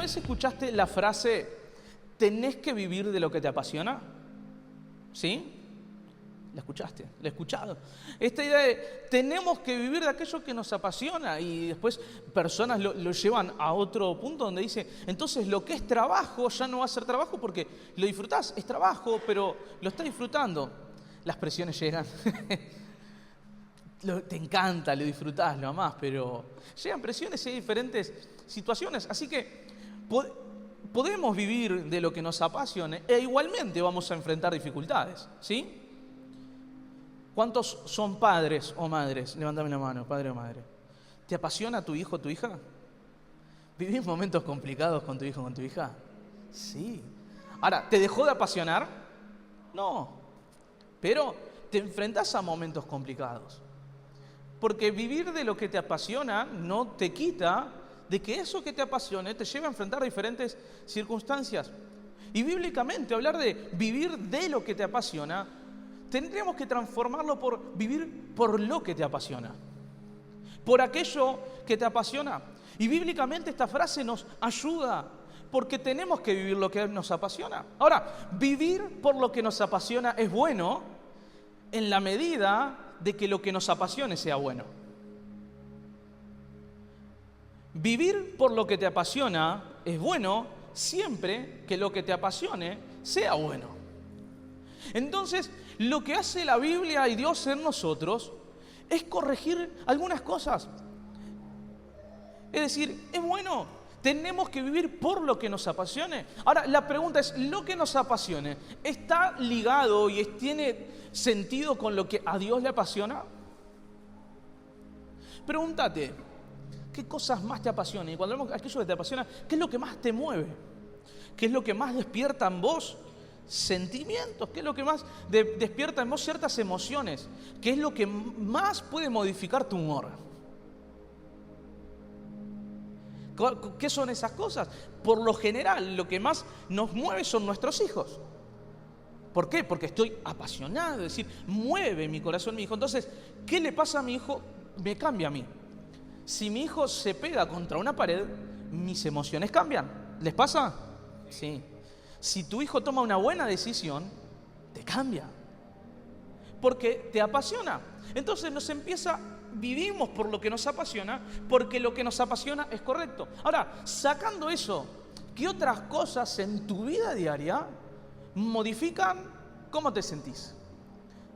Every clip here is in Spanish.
vez escuchaste la frase, tenés que vivir de lo que te apasiona? ¿Sí? ¿La escuchaste? ¿La he escuchado? Esta idea de tenemos que vivir de aquello que nos apasiona, y después personas lo llevan a otro punto donde dice, entonces lo que es trabajo ya no va a ser trabajo porque lo disfrutás, es trabajo, pero lo estás disfrutando. Las presiones llegan. Te encanta, lo disfrutás, lo amás, pero llegan presiones y hay diferentes situaciones. Así que podemos vivir de lo que nos apasione e igualmente vamos a enfrentar dificultades, ¿sí? ¿Cuántos son padres o madres? Levántame la mano, padre o madre. ¿Te apasiona tu hijo o tu hija? ¿Vivís momentos complicados con tu hijo o con tu hija? Sí. Ahora, ¿te dejó de apasionar? No. Pero te enfrentás a momentos complicados. Porque vivir de lo que te apasiona no te quita de que eso que te apasione te lleve a enfrentar diferentes circunstancias. Y bíblicamente hablar de vivir de lo que te apasiona, tendríamos que transformarlo por vivir por lo que te apasiona. Por aquello que te apasiona. Y bíblicamente esta frase nos ayuda porque tenemos que vivir lo que nos apasiona. Ahora, vivir por lo que nos apasiona es bueno en la medida de que lo que nos apasione sea bueno. Vivir por lo que te apasiona es bueno siempre que lo que te apasione sea bueno. Entonces, lo que hace la Biblia y Dios en nosotros es corregir algunas cosas. Es decir, es bueno, tenemos que vivir por lo que nos apasione. Ahora, la pregunta es, ¿lo que nos apasione está ligado y tiene sentido con lo que a Dios le apasiona? Pregúntate, ¿qué cosas más te apasionan? Y cuando hablamos de aquello que te apasiona, ¿qué es lo que más te mueve? ¿Qué es lo que más despierta en vos sentimientos? ¿Qué es lo que más despierta en vos ciertas emociones? ¿Qué es lo que más puede modificar tu humor? ¿Qué son esas cosas? Por lo general, lo que más nos mueve son nuestros hijos. ¿Por qué? Porque estoy apasionado, es decir, mueve mi corazón mi hijo. Entonces, ¿qué le pasa a mi hijo? Me cambia a mí. Si mi hijo se pega contra una pared, mis emociones cambian. ¿Les pasa? Sí. Si tu hijo toma una buena decisión, te cambia. Porque te apasiona. Entonces vivimos por lo que nos apasiona, porque lo que nos apasiona es correcto. Ahora, sacando eso, ¿qué otras cosas en tu vida diaria modifican cómo te sentís?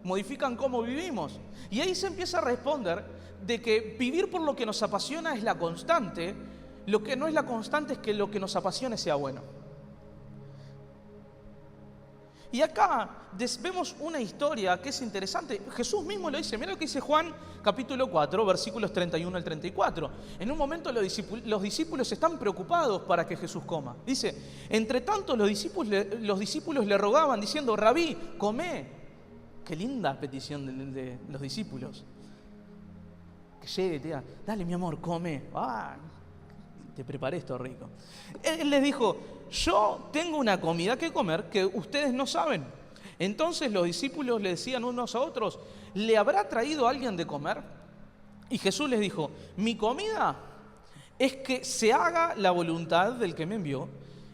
Modifican cómo vivimos. Y ahí se empieza a responder de que vivir por lo que nos apasiona es la constante. Lo que no es la constante es que lo que nos apasione sea bueno. Y acá vemos una historia que es interesante. Jesús mismo lo dice. Mira lo que dice Juan capítulo 4, versículos 31 al 34. En un momento los discípulos están preocupados para que Jesús coma. Dice, entre tanto los discípulos le rogaban diciendo, Rabí, comé. Qué linda petición de los discípulos. Que llegue y te diga, dale mi amor, come. Te preparé esto rico. Él les dijo, yo tengo una comida que comer que ustedes no saben. Entonces los discípulos le decían unos a otros, ¿le habrá traído alguien de comer? Y Jesús les dijo, mi comida es que se haga la voluntad del que me envió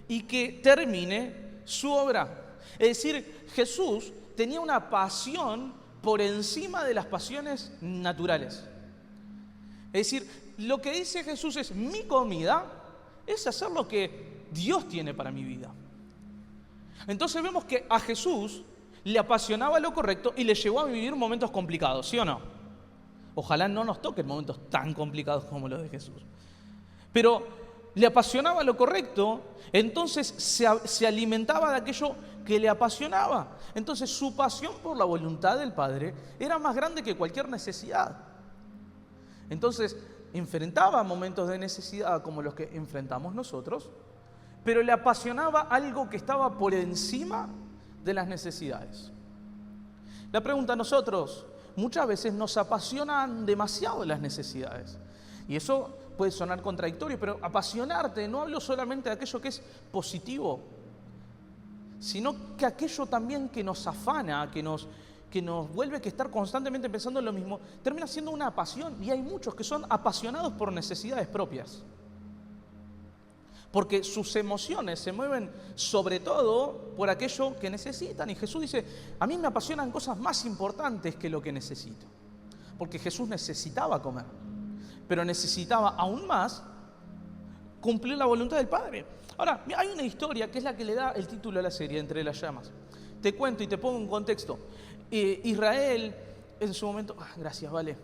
y que termine su obra. Es decir, Jesús tenía una pasión por encima de las pasiones naturales. Es decir, lo que dice Jesús es, mi comida es hacer lo que Dios tiene para mi vida. Entonces vemos que a Jesús le apasionaba lo correcto y le llevó a vivir momentos complicados, ¿sí o no? Ojalá no nos toquen momentos tan complicados como los de Jesús. Pero le apasionaba lo correcto, entonces se alimentaba de aquello que le apasionaba. Entonces su pasión por la voluntad del Padre era más grande que cualquier necesidad. Entonces enfrentaba momentos de necesidad como los que enfrentamos nosotros, pero le apasionaba algo que estaba por encima de las necesidades. La pregunta a nosotros, muchas veces nos apasionan demasiado las necesidades. Y eso puede sonar contradictorio, pero apasionarte, no hablo solamente de aquello que es positivo, sino que aquello también que nos afana, que nos vuelve a estar constantemente pensando en lo mismo, termina siendo una pasión. Y hay muchos que son apasionados por necesidades propias. porque sus emociones se mueven sobre todo por aquello que necesitan. Y Jesús dice, a mí me apasionan cosas más importantes que lo que necesito. Porque Jesús necesitaba comer, pero necesitaba aún más cumplir la voluntad del Padre. Ahora, hay una historia que es la que le da el título a la serie, Entre las llamas. Te cuento y te pongo un contexto. Israel, en su momento... gracias, vale.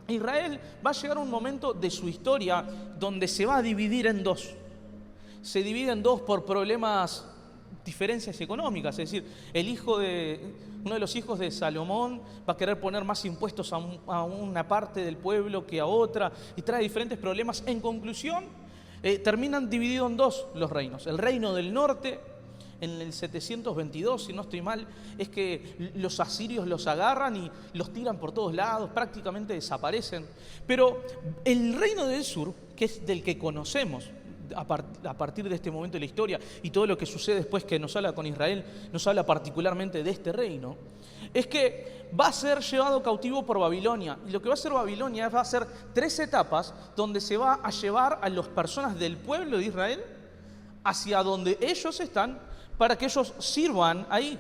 Israel va a llegar a un momento de su historia donde se va a dividir en dos. Se divide en dos por problemas, diferencias económicas. Es decir, uno de los hijos de Salomón va a querer poner más impuestos a una parte del pueblo que a otra y trae diferentes problemas. En conclusión, terminan divididos en dos los reinos. El reino del norte, en el 722, si no estoy mal, es que los asirios los agarran y los tiran por todos lados, prácticamente desaparecen. Pero el reino del sur, que es del que conocemos a partir de este momento de la historia y todo lo que sucede después que nos habla con Israel, nos habla particularmente de este reino, es que va a ser llevado cautivo por Babilonia. Y lo que va a hacer Babilonia va a ser 3 etapas donde se va a llevar a las personas del pueblo de Israel hacia donde ellos están para que ellos sirvan ahí.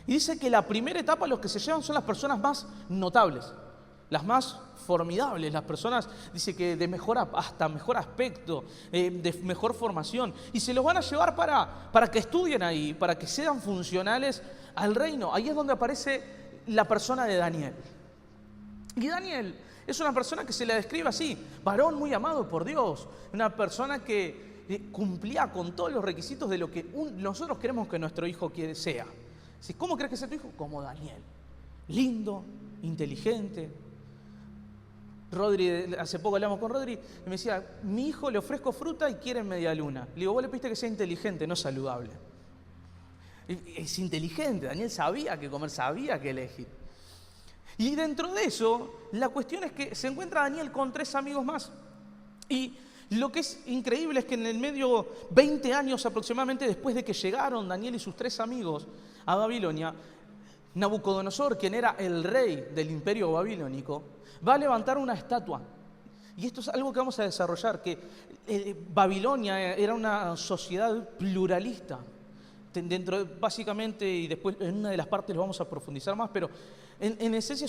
Y dice que la primera etapa los que se llevan son las personas más notables, las más formidables, las personas, dice que de hasta mejor aspecto, de mejor formación, y se los van a llevar para que estudien ahí, para que sean funcionales al reino. Ahí es donde aparece la persona de Daniel. Y Daniel es una persona que se le describe así, varón muy amado por Dios, una persona que cumplía con todos los requisitos de lo que nosotros queremos que nuestro hijo sea. ¿Cómo crees que sea tu hijo? Como Daniel, lindo, inteligente. Rodri, hace poco hablamos con Rodri y me decía, mi hijo le ofrezco fruta y quiere media luna. Le digo, vos le pediste que sea inteligente, no saludable. Es inteligente, Daniel sabía qué comer, sabía qué elegir. Y dentro de eso, la cuestión es que se encuentra Daniel con 3 amigos más. Y lo que es increíble es que en el medio, 20 años aproximadamente después de que llegaron Daniel y sus 3 amigos a Babilonia, Nabucodonosor, quien era el rey del imperio babilónico, va a levantar una estatua. Y esto es algo que vamos a desarrollar, que Babilonia era una sociedad pluralista. Básicamente, y después en una de las partes lo vamos a profundizar más, pero en esencia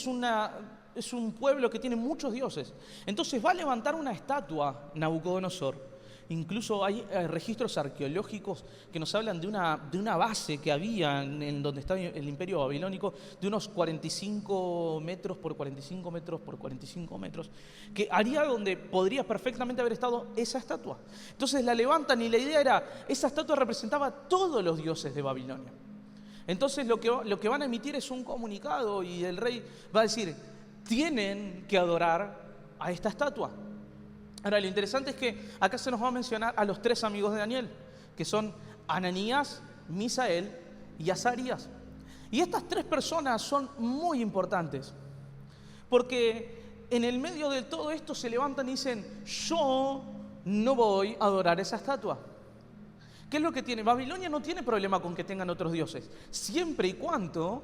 es un pueblo que tiene muchos dioses. Entonces va a levantar una estatua Nabucodonosor. Incluso hay registros arqueológicos que nos hablan de una base que había en donde estaba el imperio babilónico, de unos 45 metros por 45 metros por 45 metros, que haría donde podría perfectamente haber estado esa estatua. Entonces la levantan y la idea era, esa estatua representaba a todos los dioses de Babilonia. Entonces lo que van a emitir es un comunicado y el rey va a decir, tienen que adorar a esta estatua. Ahora, lo interesante es que acá se nos va a mencionar a los 3 amigos de Daniel, que son Ananías, Misael y Azarías. Y estas 3 personas son muy importantes, porque en el medio de todo esto se levantan y dicen, yo no voy a adorar esa estatua. ¿Qué es lo que tiene? Babilonia no tiene problema con que tengan otros dioses, siempre y cuando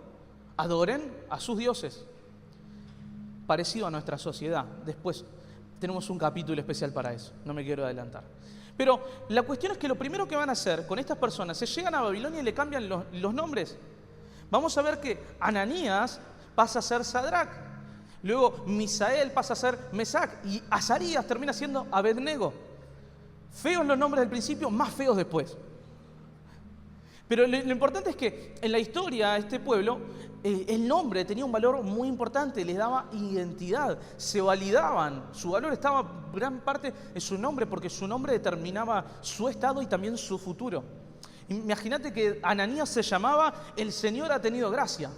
adoren a sus dioses. Parecido a nuestra sociedad. Después tenemos un capítulo especial para eso, no me quiero adelantar. Pero la cuestión es que lo primero que van a hacer con estas personas, se llegan a Babilonia y le cambian los nombres. Vamos a ver que Ananías pasa a ser Sadrac, luego Misael pasa a ser Mesac y Azarías termina siendo Abednego. Feos los nombres del principio, más feos después. Pero lo importante es que en la historia a este pueblo el nombre tenía un valor muy importante, les daba identidad, se validaban, su valor estaba gran parte en su nombre porque su nombre determinaba su estado y también su futuro. Imagínate que Ananías se llamaba El Señor ha tenido gracia,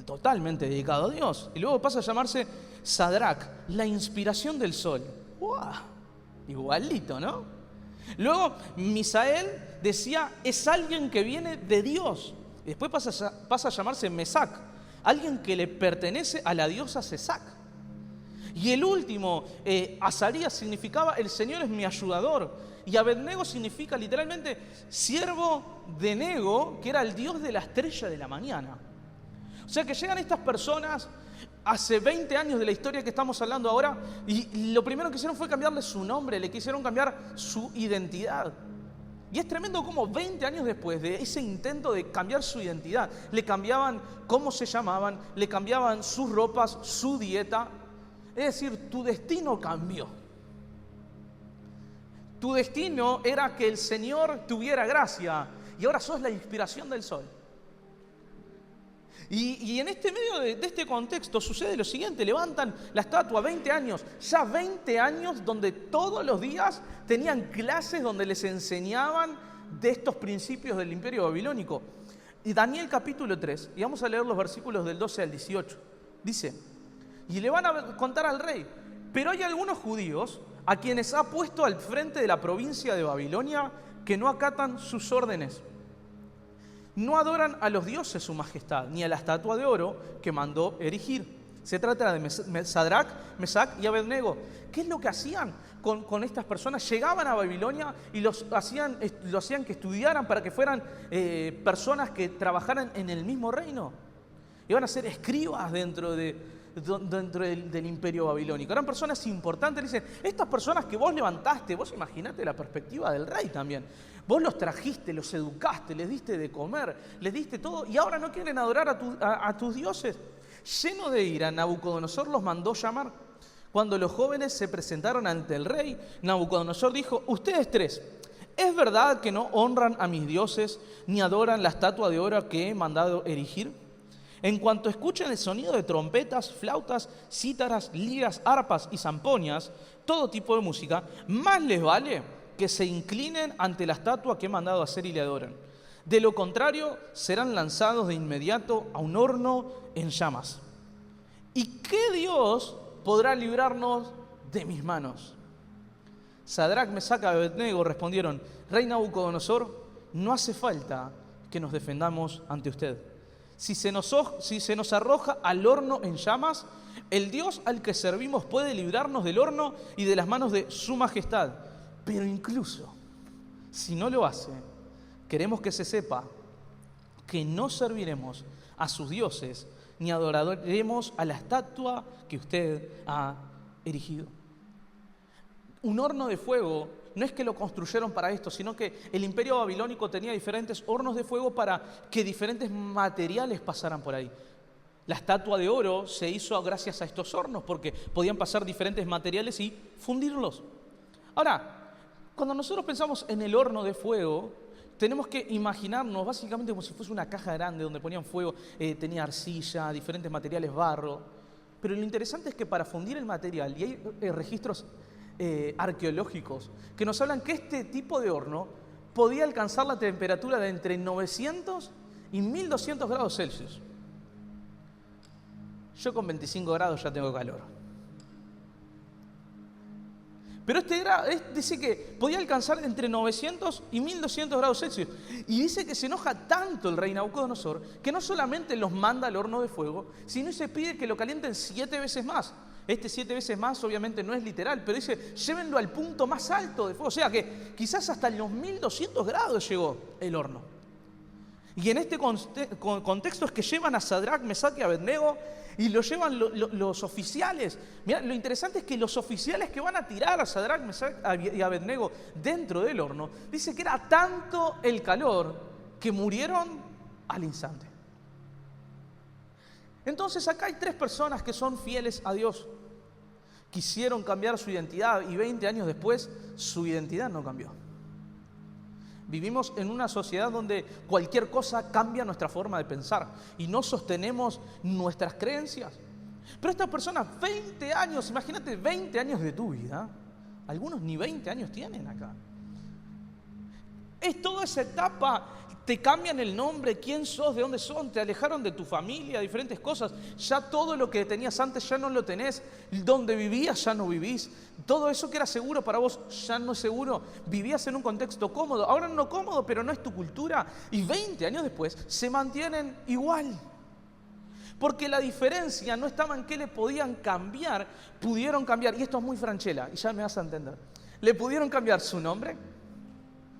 totalmente dedicado a Dios, y luego pasa a llamarse Sadrac, la inspiración del sol. ¡Wow! Igualito, ¿no? Luego Misael decía, es alguien que viene de Dios. Y después pasa a llamarse Mesac, alguien que le pertenece a la diosa Sesac. Y el último, Azarías, significaba el Señor es mi ayudador. Y Abednego significa literalmente siervo de Nego, que era el dios de la estrella de la mañana. O sea que llegan estas personas hace 20 años de la historia que estamos hablando ahora, y lo primero que hicieron fue cambiarle su nombre, le quisieron cambiar su identidad. Y es tremendo cómo 20 años después de ese intento de cambiar su identidad, le cambiaban cómo se llamaban, le cambiaban sus ropas, su dieta. Es decir, tu destino cambió. Tu destino era que el Señor tuviera gracia y ahora sos la inspiración del sol. Y en este medio de este contexto sucede lo siguiente: levantan la estatua, 20 años, ya 20 años donde todos los días tenían clases donde les enseñaban de estos principios del imperio babilónico. Y Daniel capítulo 3, y vamos a leer los versículos del 12 al 18, dice: y le van a contar al rey, pero hay algunos judíos a quienes ha puesto al frente de la provincia de Babilonia que no acatan sus órdenes. No adoran a los dioses su majestad, ni a la estatua de oro que mandó erigir. Se trata de Sadrac, Mesac y Abednego. ¿Qué es lo que hacían con estas personas? Llegaban a Babilonia y lo hacían que estudiaran para que fueran personas que trabajaran en el mismo reino. Iban a ser escribas dentro del imperio babilónico. Eran personas importantes. Dicen, estas personas que vos levantaste, vos imaginate la perspectiva del rey también. Vos los trajiste, los educaste, les diste de comer, les diste todo, y ahora no quieren adorar a tus dioses. Lleno de ira, Nabucodonosor los mandó llamar. Cuando los jóvenes se presentaron ante el rey, Nabucodonosor dijo: ustedes tres, ¿es verdad que no honran a mis dioses ni adoran la estatua de oro que he mandado erigir? En cuanto escuchen el sonido de trompetas, flautas, cítaras, liras, arpas y zampoñas, todo tipo de música, más les vale que se inclinen ante la estatua que he mandado hacer y le adoran. De lo contrario, serán lanzados de inmediato a un horno en llamas. ¿Y qué Dios podrá librarnos de mis manos? Sadrac, Mesac y Abednego respondieron: Rey Nabucodonosor, no hace falta que nos defendamos ante usted. Si se nos arroja al horno en llamas, el Dios al que servimos puede librarnos del horno y de las manos de su majestad. Pero incluso si no lo hace, queremos que se sepa que no serviremos a sus dioses ni adoraremos a la estatua que usted ha erigido. Un horno de fuego no es que lo construyeron para esto, sino que el imperio babilónico tenía diferentes hornos de fuego para que diferentes materiales pasaran por ahí. La estatua de oro se hizo gracias a estos hornos porque podían pasar diferentes materiales y fundirlos. Ahora, cuando nosotros pensamos en el horno de fuego, tenemos que imaginarnos básicamente como si fuese una caja grande donde ponían fuego, tenía arcilla, diferentes materiales, barro. Pero lo interesante es que para fundir el material, y hay registros arqueológicos que nos hablan que este tipo de horno podía alcanzar la temperatura de entre 900 y 1200 grados Celsius. Yo con 25 grados ya tengo calor. Pero dice que podía alcanzar entre 900 y 1200 grados Celsius. Y dice que se enoja tanto el rey Nabucodonosor que no solamente los manda al horno de fuego, sino se pide que lo calienten 7 veces más. 7 veces más obviamente no es literal, pero dice, llévenlo al punto más alto de fuego. O sea que quizás hasta los 1200 grados llegó el horno. Y en este contexto es que llevan a Sadrac, Mesac y Abednego y lo llevan los oficiales. Mirá, lo interesante es que los oficiales que van a tirar a Sadrac, Mesac y Abednego dentro del horno, dice que era tanto el calor que murieron al instante. Entonces acá hay 3 personas que son fieles a Dios. Quisieron cambiar su identidad y 20 años después su identidad no cambió. Vivimos en una sociedad donde cualquier cosa cambia nuestra forma de pensar y no sostenemos nuestras creencias. Pero estas personas, 20 años, imagínate 20 años de tu vida, algunos ni 20 años tienen acá. Es toda esa etapa, te cambian el nombre, quién sos, de dónde son, te alejaron de tu familia, diferentes cosas. Ya todo lo que tenías antes ya no lo tenés, donde vivías ya no vivís. Todo eso que era seguro para vos ya no es seguro. Vivías en un contexto cómodo, ahora no cómodo, pero no es tu cultura. Y 20 años después se mantienen igual. Porque la diferencia no estaba en qué le podían cambiar, pudieron cambiar, y esto es muy Franchella, y ya me vas a entender. Le pudieron cambiar su nombre,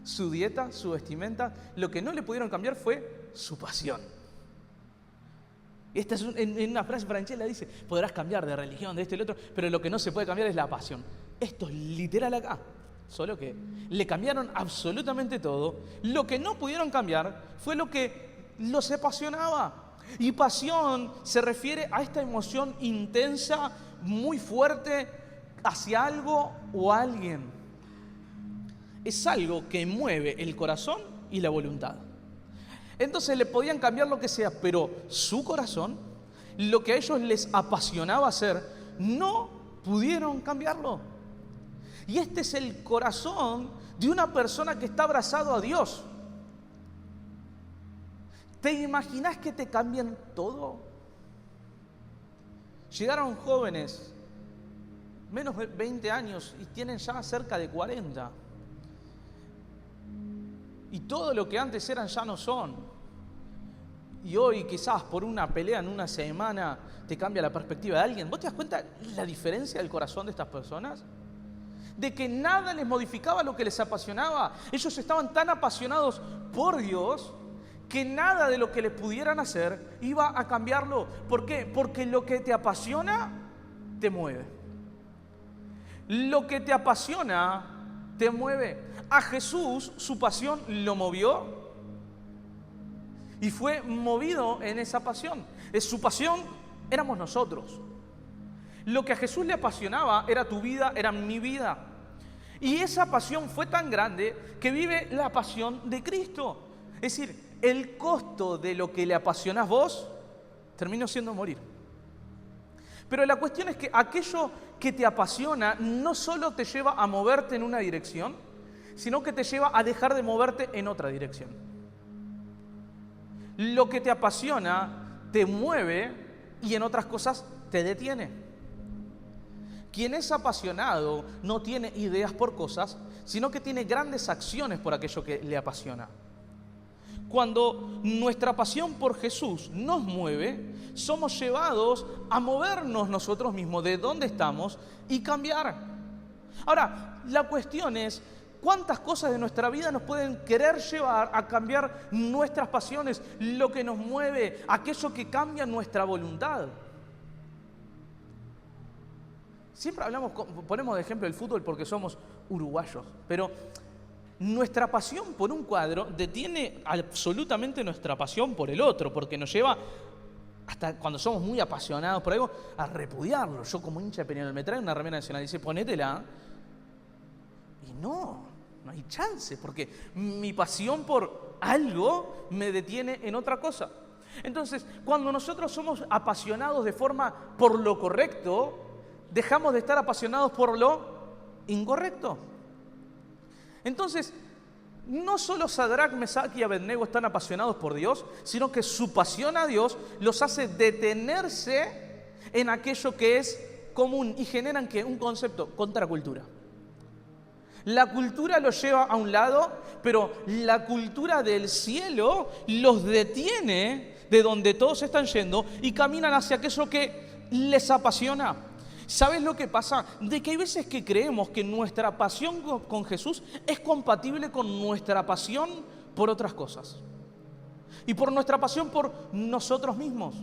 su dieta, su vestimenta. Lo que no le pudieron cambiar fue su pasión. Esta es en una frase Francella dice, podrás cambiar de religión, de esto y lo otro, pero lo que no se puede cambiar es la pasión. Esto es literal acá. Solo que le cambiaron absolutamente todo. Lo que no pudieron cambiar fue lo que los apasionaba. Y pasión se refiere a esta emoción intensa, muy fuerte, hacia algo o alguien. Es algo que mueve el corazón y la voluntad. Entonces le podían cambiar lo que sea, pero su corazón, lo que a ellos les apasionaba hacer, no pudieron cambiarlo. Y este es el corazón de una persona que está abrazado a Dios. ¿Te imaginas que te cambian todo? Llegaron jóvenes, menos de 20 años, y tienen ya cerca de 40. Y todo lo que antes eran ya no son. Y hoy quizás por una pelea en una semana te cambia la perspectiva de alguien. ¿Vos te das cuenta la diferencia del corazón de estas personas? De que nada les modificaba lo que les apasionaba. Ellos estaban tan apasionados por Dios que nada de lo que les pudieran hacer iba a cambiarlo. ¿Por qué? Porque lo que te apasiona te mueve. Lo que te apasiona te mueve. A Jesús su pasión lo movió y fue movido en esa pasión. Su pasión éramos nosotros. Lo que a Jesús le apasionaba era tu vida, era mi vida. Y esa pasión fue tan grande que vive la pasión de Cristo. Es decir, el costo de lo que le apasionás vos terminó siendo morir. Pero la cuestión es que aquello que te apasiona no solo te lleva a moverte en una dirección, sino que te lleva a dejar de moverte en otra dirección. Lo que te apasiona te mueve y en otras cosas te detiene. Quien es apasionado no tiene ideas por cosas, sino que tiene grandes acciones por aquello que le apasiona. Cuando nuestra pasión por Jesús nos mueve, somos llevados a movernos nosotros mismos de donde estamos y cambiar. Ahora, la cuestión es, ¿cuántas cosas de nuestra vida nos pueden querer llevar a cambiar nuestras pasiones, lo que nos mueve, aquello que cambia nuestra voluntad? Siempre ponemos de ejemplo el fútbol porque somos uruguayos, pero nuestra pasión por un cuadro detiene absolutamente nuestra pasión por el otro, porque nos lleva, hasta cuando somos muy apasionados por algo, a repudiarlo. Yo como hincha de Peñarol me trae una remera nacional y dice, ponétela. Y no hay chance, porque mi pasión por algo me detiene en otra cosa. Entonces, cuando nosotros somos apasionados de forma por lo correcto, dejamos de estar apasionados por lo incorrecto. Entonces, no solo Sadrac, Mesach y Abednego están apasionados por Dios, sino que su pasión a Dios los hace detenerse en aquello que es común y generan ¿qué? Un concepto, contracultura. La cultura los lleva a un lado, pero la cultura del cielo los detiene de donde todos están yendo y caminan hacia aquello que les apasiona. ¿Sabes lo que pasa? De que hay veces que creemos que nuestra pasión con Jesús es compatible con nuestra pasión por otras cosas. Y por nuestra pasión por nosotros mismos.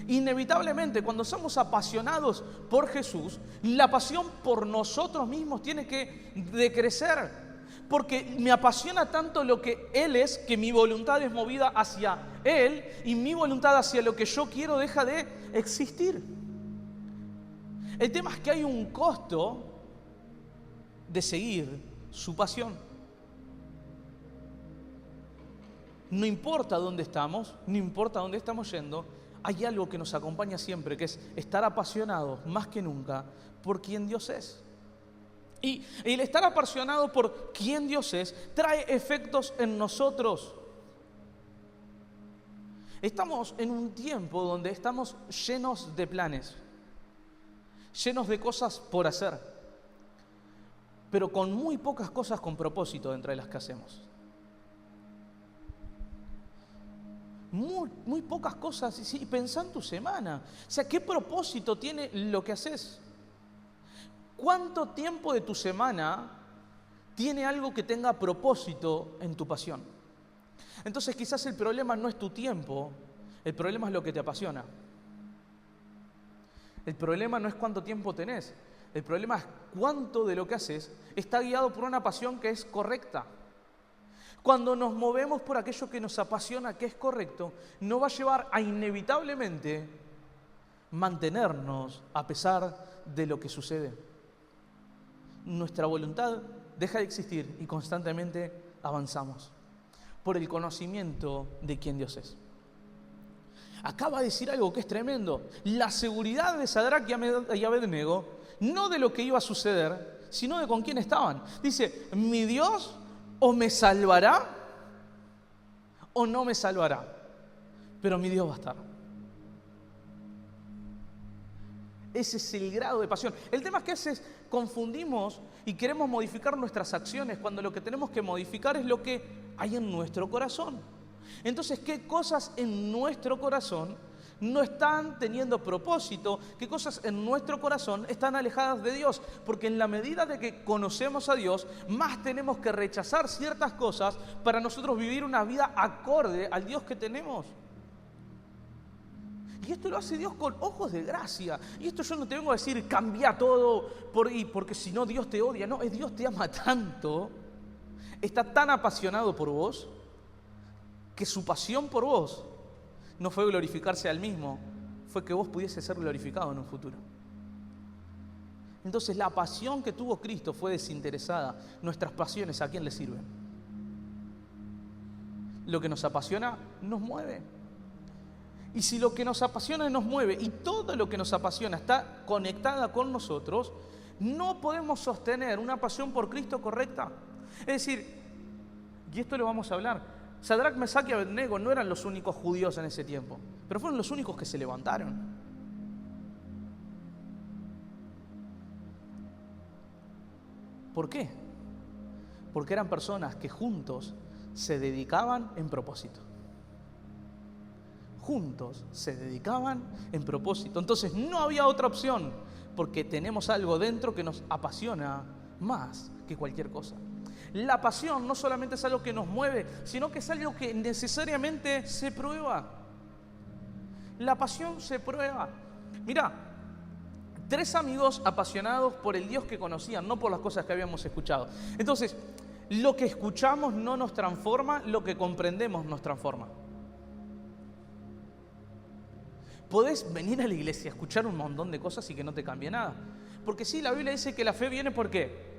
Inevitablemente, cuando somos apasionados por Jesús, la pasión por nosotros mismos tiene que decrecer. Porque me apasiona tanto lo que Él es, que mi voluntad es movida hacia Él y mi voluntad hacia lo que yo quiero deja de existir. El tema es que hay un costo de seguir su pasión. No importa dónde estamos, no importa dónde estamos yendo, hay algo que nos acompaña siempre, que es estar apasionados más que nunca por quien Dios es. Y el estar apasionado por quien Dios es trae efectos en nosotros. Estamos en un tiempo donde estamos llenos de planes, llenos de cosas por hacer, pero con muy pocas cosas con propósito entre las que hacemos. Muy pocas cosas. Y pensá en tu semana. O sea, ¿qué propósito tiene lo que haces? ¿Cuánto tiempo de tu semana tiene algo que tenga propósito en tu pasión? Entonces quizás el problema no es tu tiempo, El problema es lo que te apasiona. El problema no es cuánto tiempo tenés. El problema es cuánto de lo que haces está guiado por una pasión que es correcta. Cuando nos movemos por aquello que nos apasiona, que es correcto, nos va a llevar a inevitablemente mantenernos a pesar de lo que sucede. Nuestra voluntad deja de existir y constantemente avanzamos por el conocimiento de quién Dios es. Acaba de decir algo que es tremendo. La seguridad de Sadrac y Abednego, no de lo que iba a suceder, sino de con quién estaban. Dice, mi Dios o me salvará o no me salvará, pero mi Dios va a estar. Ese es el grado de pasión. El tema es que a veces confundimos y queremos modificar nuestras acciones cuando lo que tenemos que modificar es lo que hay en nuestro corazón. Entonces, ¿qué cosas en nuestro corazón no están teniendo propósito? ¿Qué cosas en nuestro corazón están alejadas de Dios? Porque en la medida de que conocemos a Dios, más tenemos que rechazar ciertas cosas para nosotros vivir una vida acorde al Dios que tenemos. Y esto lo hace Dios con ojos de gracia. Y esto yo no te vengo a decir, cambia todo, porque si no Dios te odia. No, es Dios te ama tanto, está tan apasionado por vos, que su pasión por vos no fue glorificarse al mismo, fue que vos pudieses ser glorificado en un futuro. Entonces la pasión que tuvo Cristo fue desinteresada. Nuestras pasiones, ¿a quién le sirven? Lo que nos apasiona nos mueve. Y si lo que nos apasiona nos mueve y todo lo que nos apasiona está conectada con nosotros, no podemos sostener una pasión por Cristo correcta. Es decir, y esto lo vamos a hablar, Sadrac, Mesac y Abednego no eran los únicos judíos en ese tiempo, pero fueron los únicos que se levantaron. ¿Por qué? Porque eran personas que juntos se dedicaban en propósito. Juntos se dedicaban en propósito. Entonces no había otra opción, porque tenemos algo dentro que nos apasiona más que cualquier cosa. La pasión no solamente es algo que nos mueve, sino que es algo que necesariamente se prueba. La pasión se prueba. Mirá, 3 amigos apasionados por el Dios que conocían, no por las cosas que habíamos escuchado. Entonces, lo que escuchamos no nos transforma, lo que comprendemos nos transforma. Podés venir a la iglesia a escuchar un montón de cosas y que no te cambie nada. Porque sí, la Biblia dice que la fe viene ¿por qué?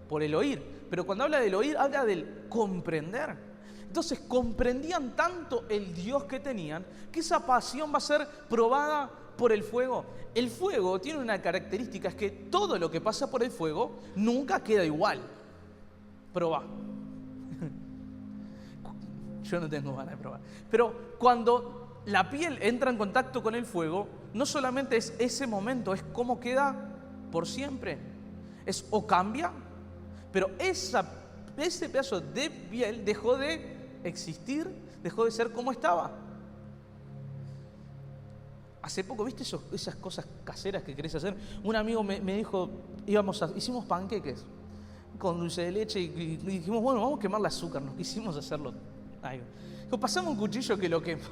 Por el oír. Pero cuando habla del oír, habla del comprender. Entonces comprendían tanto el Dios que tenían, que esa pasión va a ser probada por el fuego. El fuego tiene una característica, es que todo lo que pasa por el fuego nunca queda igual. Probá. Yo no tengo ganas de probar. Pero cuando la piel entra en contacto con el fuego, no solamente es ese momento, es cómo queda por siempre. Es o cambia, pero ese pedazo de piel dejó de existir, dejó de ser como estaba. Hace poco, ¿viste esas cosas caseras que querés hacer? Un amigo me dijo, hicimos panqueques con dulce de leche y dijimos, bueno, vamos a quemar el azúcar, nos quisimos hacerlo. Dijo, pasamos un cuchillo que lo quemo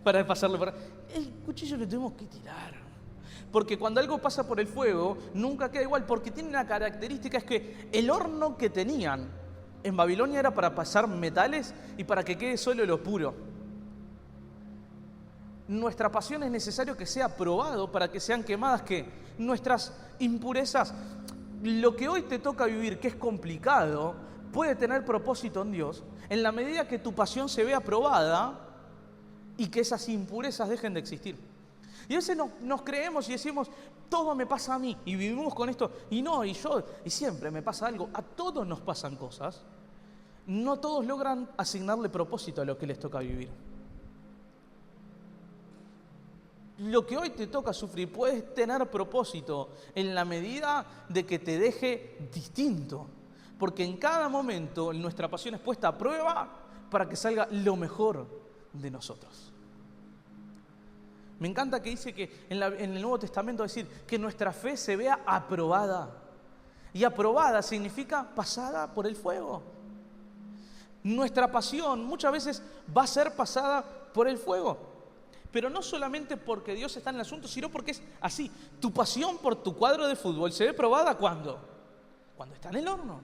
para pasarlo para... El cuchillo lo tuvimos que tirar. Porque cuando algo pasa por el fuego, nunca queda igual, porque tiene una característica, es que el horno que tenían en Babilonia era para pasar metales y para que quede solo lo puro. Nuestra pasión es necesario que sea probado para que sean quemadas, que nuestras impurezas, lo que hoy te toca vivir, que es complicado, puede tener propósito en Dios, en la medida que tu pasión se vea probada y que esas impurezas dejen de existir. Y a veces nos creemos y decimos, todo me pasa a mí, y vivimos con esto, y siempre me pasa algo. A todos nos pasan cosas. No todos logran asignarle propósito a lo que les toca vivir. Lo que hoy te toca sufrir puede tener propósito en la medida de que te deje distinto. Porque en cada momento nuestra pasión es puesta a prueba para que salga lo mejor de nosotros. Me encanta que dice que en el Nuevo Testamento decir que nuestra fe se vea aprobada. Y aprobada significa pasada por el fuego. Nuestra pasión muchas veces va a ser pasada por el fuego. Pero no solamente porque Dios está en el asunto, sino porque es así. Tu pasión por tu cuadro de fútbol se ve probada ¿cuándo? Cuando está en el horno.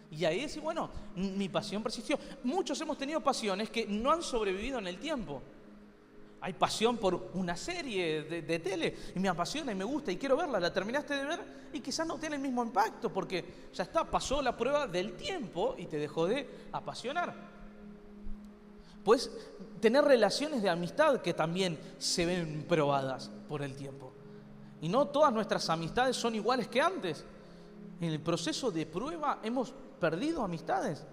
Y ahí decís, bueno, mi pasión persistió. Muchos hemos tenido pasiones que no han sobrevivido en el tiempo. Hay pasión por una serie de tele y me apasiona y me gusta y quiero verla, la terminaste de ver y quizás no tiene el mismo impacto porque ya está, pasó la prueba del tiempo y te dejó de apasionar. Puedes tener relaciones de amistad que también se ven probadas por el tiempo. Y no todas nuestras amistades son iguales que antes. En el proceso de prueba hemos perdido amistades,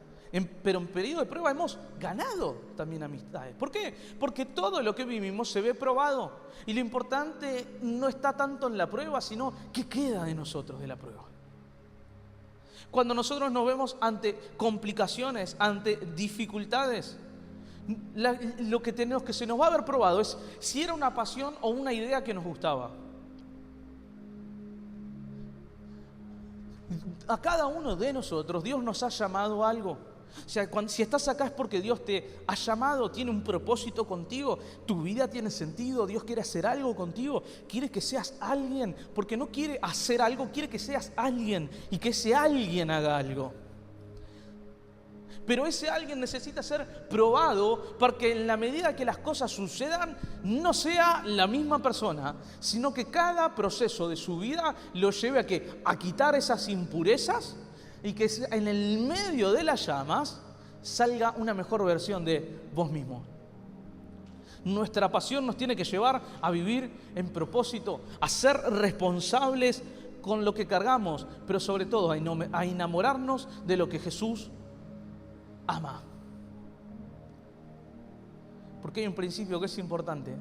pero en periodo de prueba hemos ganado también amistades. ¿Por qué? Porque todo lo que vivimos se ve probado. Y lo importante no está tanto en la prueba, sino qué queda de nosotros de la prueba. Cuando nosotros nos vemos ante complicaciones, ante dificultades, lo que tenemos que se nos va a haber probado es si era una pasión o una idea que nos gustaba. A cada uno de nosotros Dios nos ha llamado a algo. O sea, si estás acá es porque Dios te ha llamado, tiene un propósito contigo, tu vida tiene sentido, Dios quiere hacer algo contigo, quiere que seas alguien, porque no quiere hacer algo, quiere que seas alguien y que ese alguien haga algo. Pero ese alguien necesita ser probado para que en la medida que las cosas sucedan no sea la misma persona, sino que cada proceso de su vida lo lleve a ¿qué? A quitar esas impurezas y que en el medio de las llamas salga una mejor versión de vos mismo. Nuestra pasión nos tiene que llevar a vivir en propósito, a ser responsables con lo que cargamos, pero sobre todo a enamorarnos de lo que Jesús ama. Porque hay un principio que es importante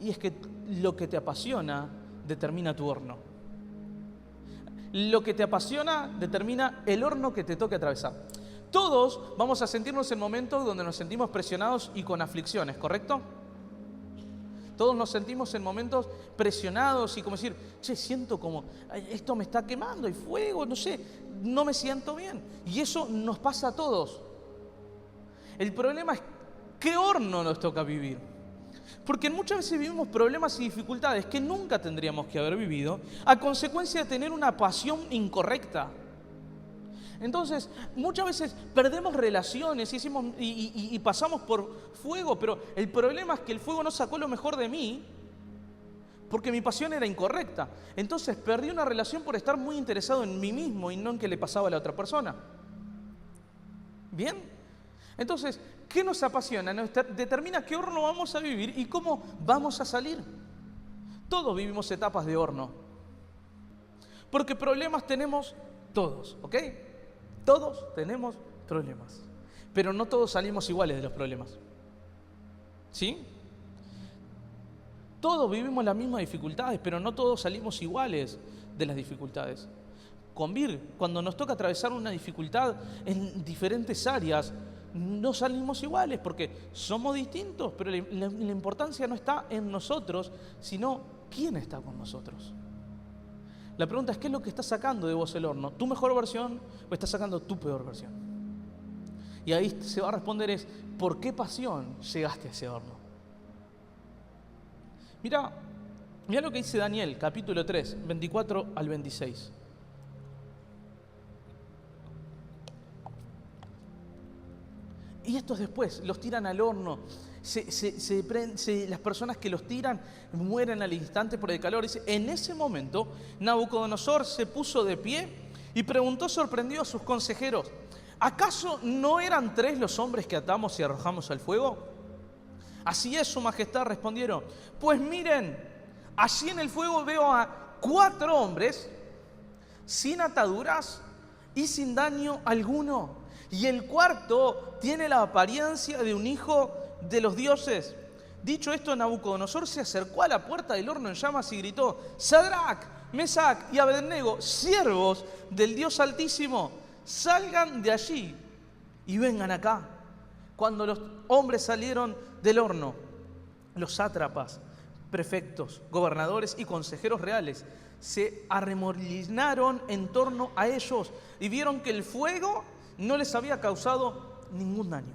y es que lo que te apasiona determina tu horno. Lo que te apasiona determina el horno que te toque atravesar. Todos vamos a sentirnos en momentos donde nos sentimos presionados y con aflicciones, ¿correcto? Todos nos sentimos en momentos presionados y como decir, che, siento como esto me está quemando, hay fuego, no sé, no me siento bien. Y eso nos pasa a todos. El problema es qué horno nos toca vivir. Porque muchas veces vivimos problemas y dificultades que nunca tendríamos que haber vivido a consecuencia de tener una pasión incorrecta. Entonces, muchas veces perdemos relaciones y pasamos por fuego, pero el problema es que el fuego no sacó lo mejor de mí porque mi pasión era incorrecta. Entonces, perdí una relación por estar muy interesado en mí mismo y no en qué le pasaba a la otra persona. ¿Bien? Entonces, ¿qué nos apasiona? Determina qué horno vamos a vivir y cómo vamos a salir. Todos vivimos etapas de horno. Porque problemas tenemos todos, ¿ok? Todos tenemos problemas, pero no todos salimos iguales de los problemas. ¿Sí? Todos vivimos las mismas dificultades, pero no todos salimos iguales de las dificultades. Cuando nos toca atravesar una dificultad en diferentes áreas, no salimos iguales porque somos distintos, pero la importancia no está en nosotros, sino quién está con nosotros. La pregunta es, ¿qué es lo que está sacando de vos el horno? ¿Tu mejor versión o está sacando tu peor versión? Y ahí se va a responder es, ¿por qué pasión llegaste a ese horno? Mirá lo que dice Daniel, capítulo 3, 24 al 26. Y estos después los tiran al horno. Las personas que los tiran mueren al instante por el calor. Dice, en ese momento Nabucodonosor se puso de pie y preguntó sorprendido a sus consejeros, ¿acaso no eran 3 los hombres que atamos y arrojamos al fuego? Así es, su majestad, respondieron. Pues miren, allí en el fuego veo a 4 hombres sin ataduras y sin daño alguno. Y el cuarto tiene la apariencia de un hijo de los dioses. Dicho esto, Nabucodonosor se acercó a la puerta del horno en llamas y gritó, Sadrac, Mesac y Abednego, siervos del Dios Altísimo, salgan de allí y vengan acá. Cuando los hombres salieron del horno, los sátrapas, prefectos, gobernadores y consejeros reales se arremolinaron en torno a ellos y vieron que el fuego no les había causado ningún daño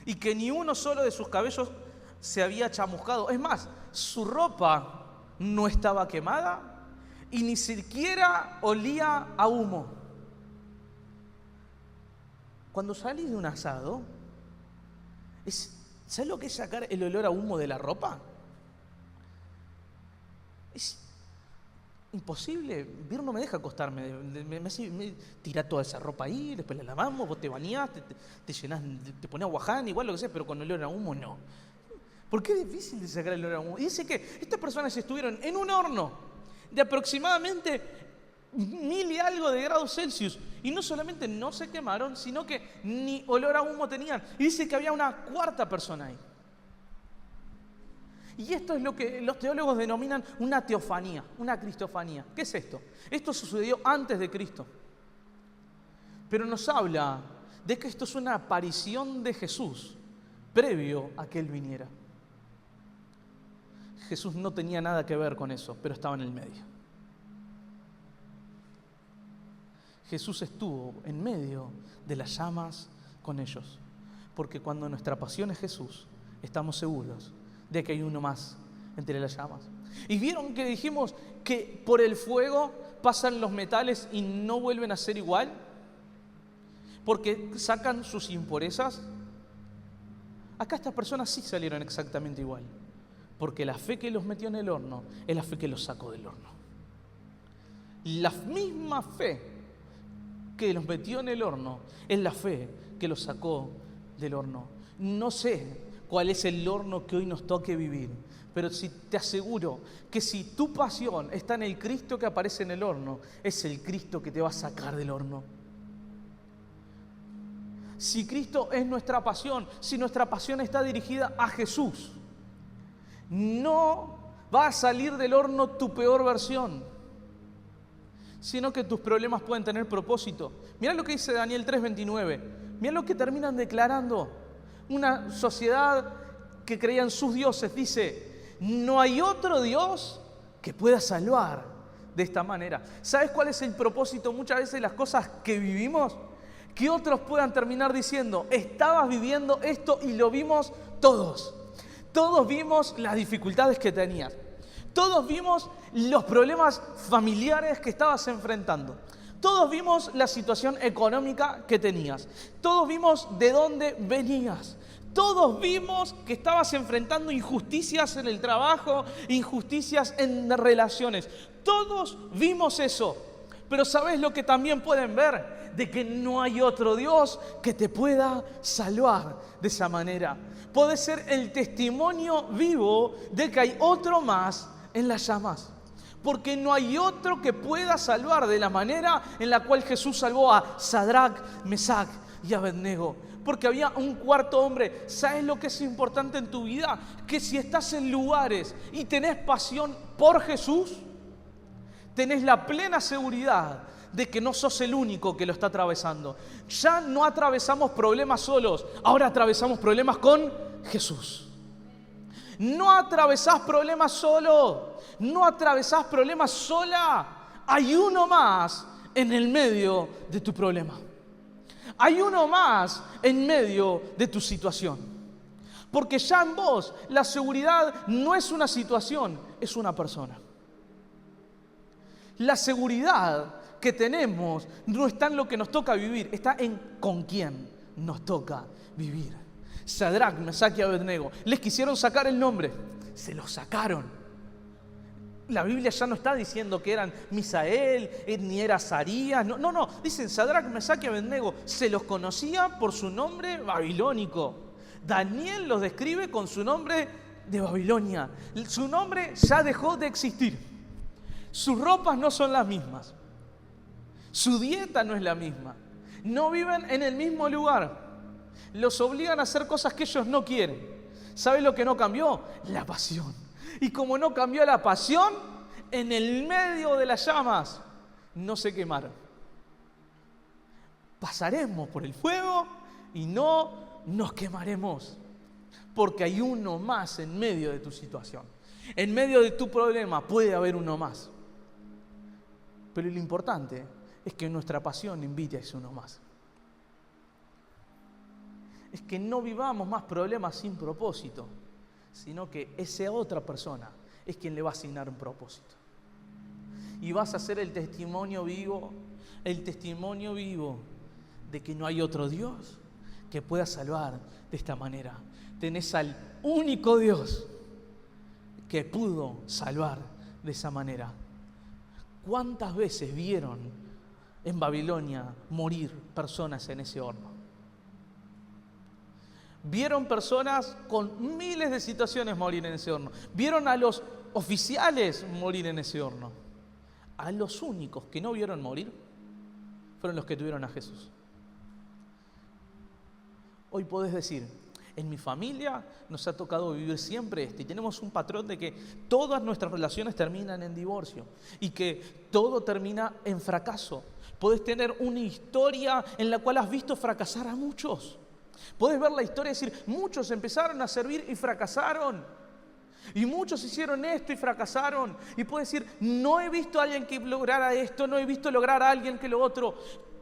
y que ni uno solo de sus cabellos se había chamuscado. Es más, su ropa no estaba quemada y ni siquiera olía a humo. Cuando salís de un asado, ¿sabes lo que es sacar el olor a humo de la ropa? Es imposible. Vir no me deja acostarme. Me tira toda esa ropa ahí, después la lavamos, vos te bañás, te llenás, te pones aguaján, igual lo que sea, pero con olor a humo no. Porque es difícil de sacar el olor a humo. Y dice que estas personas estuvieron en un horno de aproximadamente 1000 y algo de grados Celsius. Y no solamente no se quemaron, sino que ni olor a humo tenían. Y dice que había una cuarta persona ahí. Y esto es lo que los teólogos denominan una teofanía, una cristofanía. ¿Qué es esto? Esto sucedió antes de Cristo. Pero nos habla de que esto es una aparición de Jesús previo a que Él viniera. Jesús no tenía nada que ver con eso, pero estaba en el medio. Jesús estuvo en medio de las llamas con ellos. Porque cuando nuestra pasión es Jesús, estamos seguros de que hay uno más entre las llamas. ¿Y vieron que dijimos que por el fuego pasan los metales y no vuelven a ser igual? Porque sacan sus impurezas. Acá estas personas sí salieron exactamente igual. Porque la fe que los metió en el horno es la fe que los sacó del horno. La misma fe que los metió en el horno es la fe que los sacó del horno. No sé cuál es el horno que hoy nos toque vivir, pero si te aseguro que si tu pasión está en el Cristo que aparece en el horno, es el Cristo que te va a sacar del horno. Si Cristo es nuestra pasión, si nuestra pasión está dirigida a Jesús, no va a salir del horno tu peor versión, sino que tus problemas pueden tener propósito. Mirá lo que dice Daniel 3:29. Mirá lo que terminan declarando. Una sociedad que creía en sus dioses dice: no hay otro Dios que pueda salvar de esta manera. ¿Sabes cuál es el propósito muchas veces de las cosas que vivimos? Que otros puedan terminar diciendo: estabas viviendo esto y lo vimos todos. Todos vimos las dificultades que tenías. Todos vimos los problemas familiares que estabas enfrentando. Todos vimos la situación económica que tenías. Todos vimos de dónde venías. Todos vimos que estabas enfrentando injusticias en el trabajo, injusticias en relaciones. Todos vimos eso. Pero ¿sabes lo que también pueden ver? De que no hay otro Dios que te pueda salvar de esa manera. Puede ser el testimonio vivo de que hay otro más en las llamas. Porque no hay otro que pueda salvar de la manera en la cual Jesús salvó a Sadrac, Mesac y Abednego. Porque había un cuarto hombre. ¿Sabes lo que es importante en tu vida? Que si estás en lugares y tenés pasión por Jesús, tenés la plena seguridad de que no sos el único que lo está atravesando. Ya no atravesamos problemas solos, ahora atravesamos problemas con Jesús. No atravesás problemas solo, no atravesás problemas sola. Hay uno más en el medio de tu problema. Hay uno más en medio de tu situación. Porque ya en vos la seguridad no es una situación, es una persona. La seguridad que tenemos no está en lo que nos toca vivir, está en con quién nos toca vivir. Sadrac, Mesac y Abednego les quisieron sacar el nombre, se lo sacaron. La Biblia ya no está diciendo que eran Misael, ni era Azarías, no, dicen Sadrac, Mesac y Abednego, se los conocía por su nombre babilónico. Daniel los describe con su nombre de Babilonia. Su nombre ya dejó de existir. Sus ropas no son las mismas. Su dieta no es la misma. No viven en el mismo lugar. Los obligan a hacer cosas que ellos no quieren. ¿Sabes lo que no cambió? La pasión. Y como no cambió la pasión, en el medio de las llamas no se quemaron. Pasaremos por el fuego y no nos quemaremos. Porque hay uno más en medio de tu situación. En medio de tu problema puede haber uno más. Pero lo importante es que nuestra pasión invite a ese uno más. Es que no vivamos más problemas sin propósito, sino que esa otra persona es quien le va a asignar un propósito. Y vas a ser el testimonio vivo de que no hay otro Dios que pueda salvar de esta manera. Tenés al único Dios que pudo salvar de esa manera. ¿Cuántas veces vieron en Babilonia morir personas en ese horno? Vieron personas con miles de situaciones morir en ese horno. Vieron a los oficiales morir en ese horno. A los únicos que no vieron morir fueron los que tuvieron a Jesús. Hoy podés decir, en mi familia nos ha tocado vivir siempre esto y tenemos un patrón de que todas nuestras relaciones terminan en divorcio y que todo termina en fracaso. Podés tener una historia en la cual has visto fracasar a muchos. Podés ver la historia y decir, muchos empezaron a servir y fracasaron. Y muchos hicieron esto y fracasaron. Y puedes decir, no he visto a alguien que lograra esto, no he visto lograr a alguien que lo otro.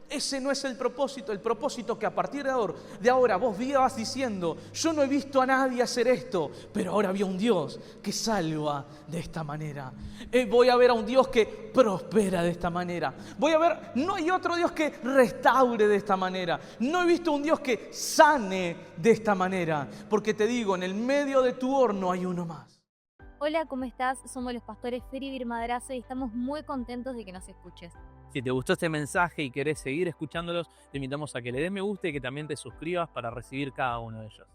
Ese no es el propósito que a partir de ahora vos vivas diciendo, yo no he visto a nadie hacer esto, pero ahora vi a un Dios que salva de esta manera. Voy a ver a un Dios que prospera de esta manera. No hay otro Dios que restaure de esta manera. No he visto un Dios que sane de esta manera. Porque te digo, en el medio de tu horno hay uno más. Hola, ¿cómo estás? Somos los pastores Fer y Vir Madrazo y estamos muy contentos de que nos escuches. Si te gustó este mensaje y querés seguir escuchándolos, te invitamos a que le des me gusta y que también te suscribas para recibir cada uno de ellos.